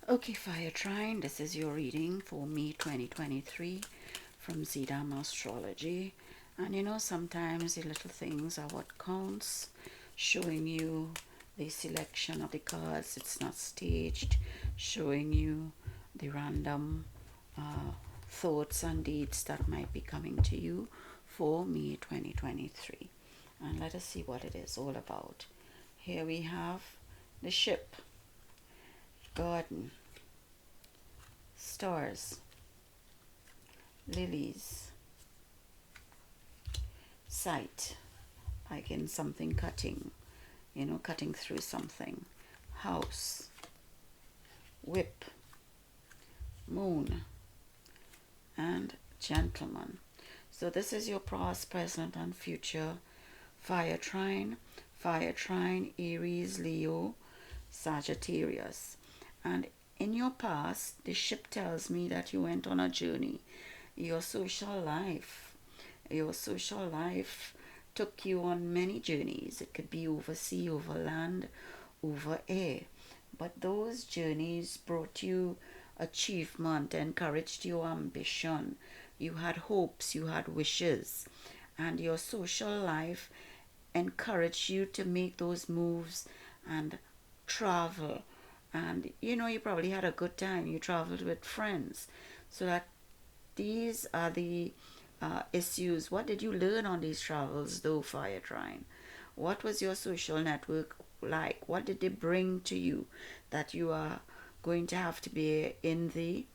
Okay, Fire Trine, this is your reading for May 2023 from Zidam Astrology. And sometimes the little things are what counts, showing you the selection of the cards, it's not staged, showing you the random thoughts and deeds that might be coming to you for May 2023. And let us see what it is all about. Here we have the ship, garden, stars, lilies, sight, like in something cutting, cutting through something, house, whip, moon, and gentleman. So this is your past, present, and future fire trine, Aries, Leo, Sagittarius. And in your past, the ship tells me that you went on a journey. Your social life, your social life took you on many journeys. It could be over sea, over land, over air. But those journeys brought you achievement, encouraged your ambition. You had hopes, you had wishes, and your social life encouraged you to make those moves and travel. And you probably had a good time. You traveled with friends. So that these are the issues. What did you learn on these travels, though, Fire Trine? What was your social network like? What did they bring to you that you are going to have to be in the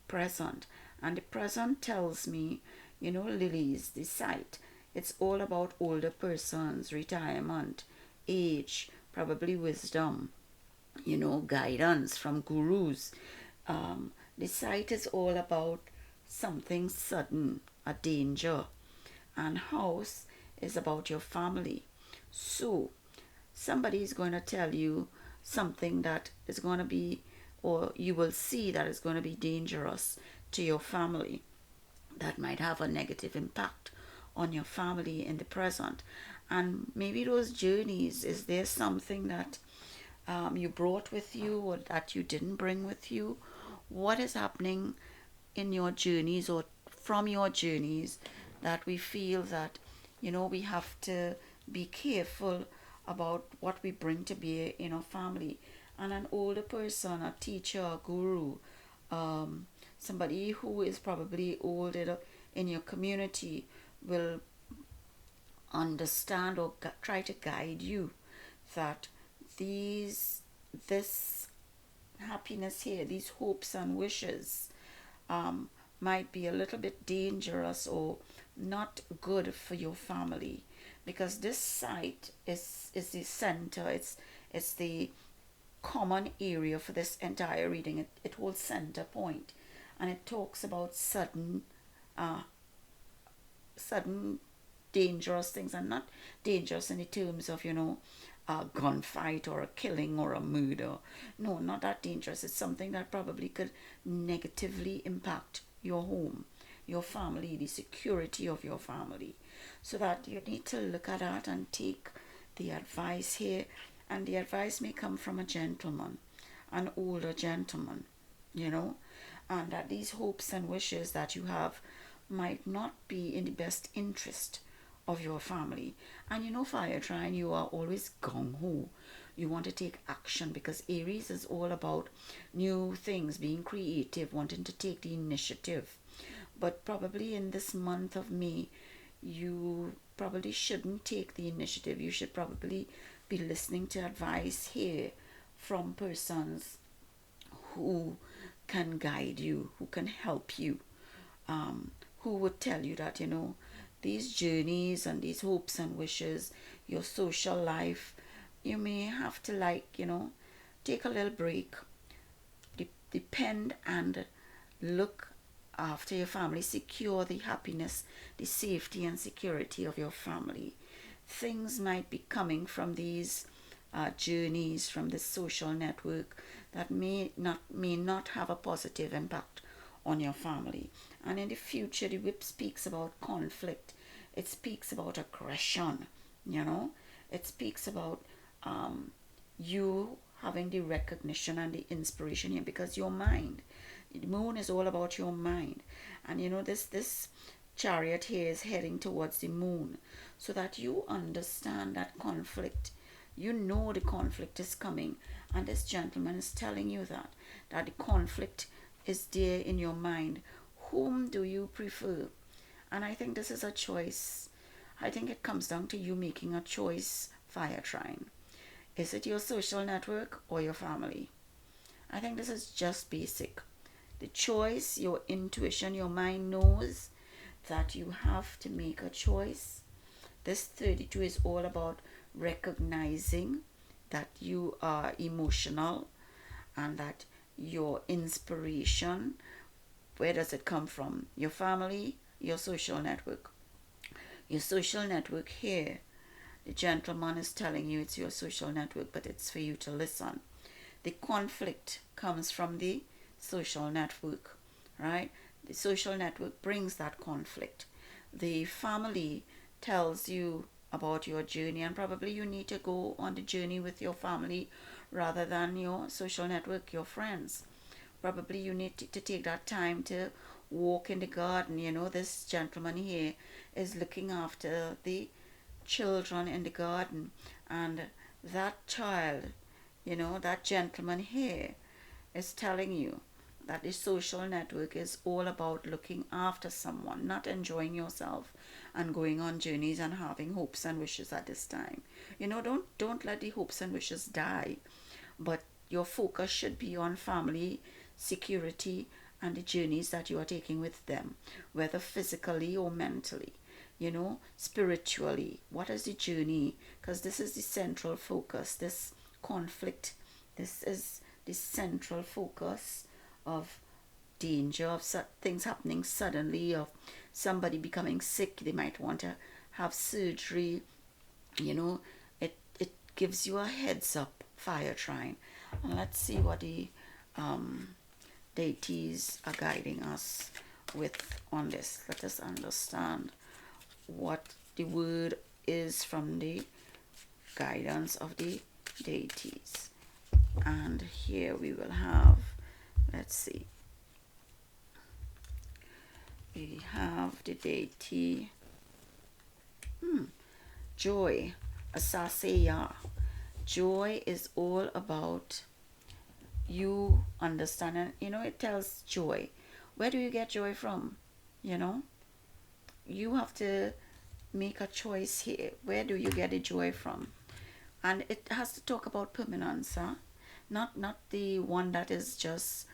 present? And the present tells me, lilies, the sight. It's all about older persons, retirement, age, probably wisdom, guidance from gurus. The sight is all about something sudden, a danger. And house is about your family. So somebody is going to tell you something that is going to be, or you will see that is going to be dangerous to your family, that might have a negative impact on your family in the present. And maybe those journeys, is there something that you brought with you or that you didn't bring with you? What is happening in your journeys or from your journeys that we feel that we have to be careful about what we bring to bear in our family? And an older person, a teacher, a guru, somebody who is probably older in your community will understand or try to guide you that this happiness here, these hopes and wishes, um, might be a little bit dangerous or not good for your family, because this site is the center. It's the common area for this entire reading. It holds center point, and it talks about uh, sudden dangerous things, and not dangerous in the terms of a gunfight or a killing or a murder. No, not that dangerous. It's something that probably could negatively impact your home, your family, the security of your family. So that you need to look at that and take the advice here. And the advice may come from a gentleman, an older gentleman, you know, and that these hopes and wishes that you have might not be in the best interest of your family. And Fire Trine, you are always gung ho. You want to take action, because Aries is all about new things, being creative, wanting to take the initiative. But probably in this month of May, you probably shouldn't take the initiative. You should probably be listening to advice here from persons who can guide you, who can help you, who would tell you that, these journeys and these hopes and wishes, your social life, you may have to, take a little break, depend and look after your family, secure the happiness, the safety and security of your family. Things might be coming from these journeys, from this social network, that may not have a positive impact on your family. And in the future, the whip speaks about conflict. It speaks about aggression. It speaks about you having the recognition and the inspiration here, because your mind, the moon is all about your mind. And this chariot here is heading towards the moon, so that you understand that conflict. The conflict is coming, and this gentleman is telling you that the conflict is there in your mind. Whom do you prefer? And I think this is a choice. I think it comes down to you making a choice, Fire Trine. Is it your social network or your family? I think this is just basic. The choice, your intuition, your mind knows that you have to make a choice. This 32 is all about recognizing that you are emotional, and that your inspiration, where does it come from? Your family, your social network. Your social network here, the gentleman is telling you it's your social network, but it's for you to listen. The conflict comes from the social network, right? The social network brings that conflict. The family tells you about your journey, and probably you need to go on the journey with your family rather than your social network, your friends. Probably you need to take that time to walk in the garden. This gentleman here is looking after the children in the garden, and that child, that gentleman here is telling you that the social network is all about looking after someone, not enjoying yourself and going on journeys and having hopes and wishes at this time. Don't let the hopes and wishes die, but your focus should be on family, security, and the journeys that you are taking with them, whether physically or mentally, spiritually. What is the journey? Because this is the central focus. This conflict, this is the central focus of danger, of things happening suddenly, of somebody becoming sick. They might want to have surgery. It gives you a heads up, Fire Trine. And let's see what the deities are guiding us with on this. Let us understand what the word is from the guidance of the deities. And here we will have, let's see, we have the deity joy, Asaseya. Joy is all about you understanding. It tells joy. Where do you get joy from? You have to make a choice here. Where do you get the joy from? And it has to talk about permanence, huh? Not the one that is just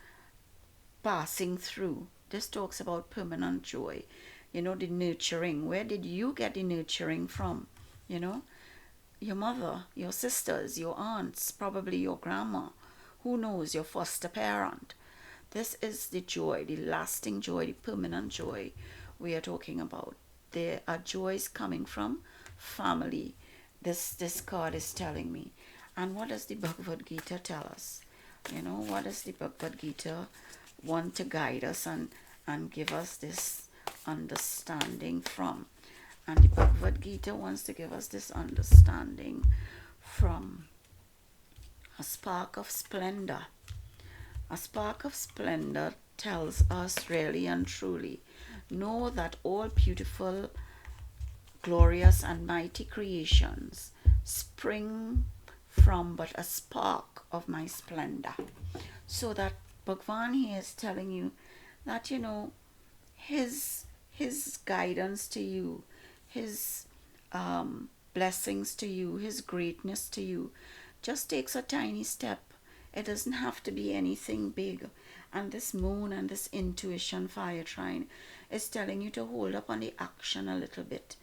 passing through. This talks about permanent joy. The nurturing. Where did you get the nurturing from? Your mother, your sisters, your aunts, probably your grandma, who knows, your foster parent. This is the joy, the lasting joy, the permanent joy we are talking about. There are joys coming from family. This card is telling me. And what does the Bhagavad Gita tell us? What does the Bhagavad Gita want to guide us and give us this understanding from? And the Bhagavad Gita wants to give us this understanding from a spark of splendor. A spark of splendor tells us really and truly, know that all beautiful, glorious and mighty creations spring from but a spark of my splendor. So that Bhagwan here is telling you that, his guidance to you, his blessings to you, his greatness to you, just takes a tiny step. It doesn't have to be anything big. And this moon and this intuition, Fire Trine, is telling you to hold up on the action a little bit.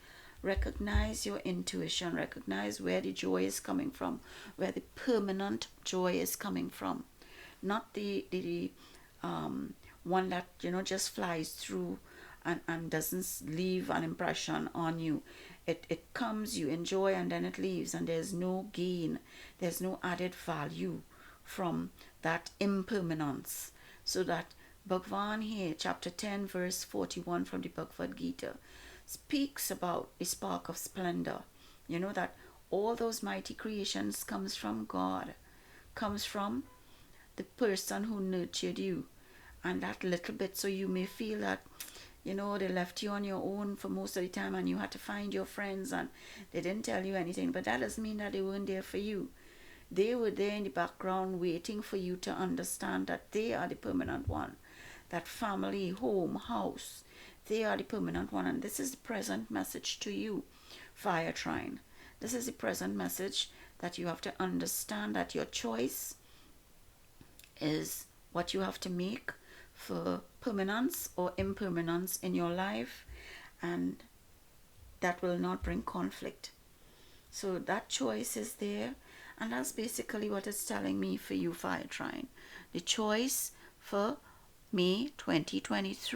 Recognize your intuition. Recognize where the joy is coming from, where the permanent joy is coming from. Not the one that, just flies through and doesn't leave an impression on you. It comes, you enjoy, and then it leaves, and there's no gain. There's no added value from that impermanence. So that Bhagwan here, chapter 10, verse 41 from the Bhagavad Gita, speaks about the spark of splendor. That all those mighty creations comes from God. comes from the person who nurtured you, and that little bit. So you may feel that, you know, they left you on your own for most of the time and you had to find your friends and they didn't tell you anything, but that doesn't mean that they weren't there for you. They were there in the background waiting for you to understand that they are the permanent one. That family, home, house, they are the permanent one. And this is the present message to you, Fire Trine. This is the present message, that you have to understand that your choice is what you have to make for permanence or impermanence in your life, and that will not bring conflict. So that choice is there, and that's basically what it's telling me for you, Fire Trine. The choice for May 2023.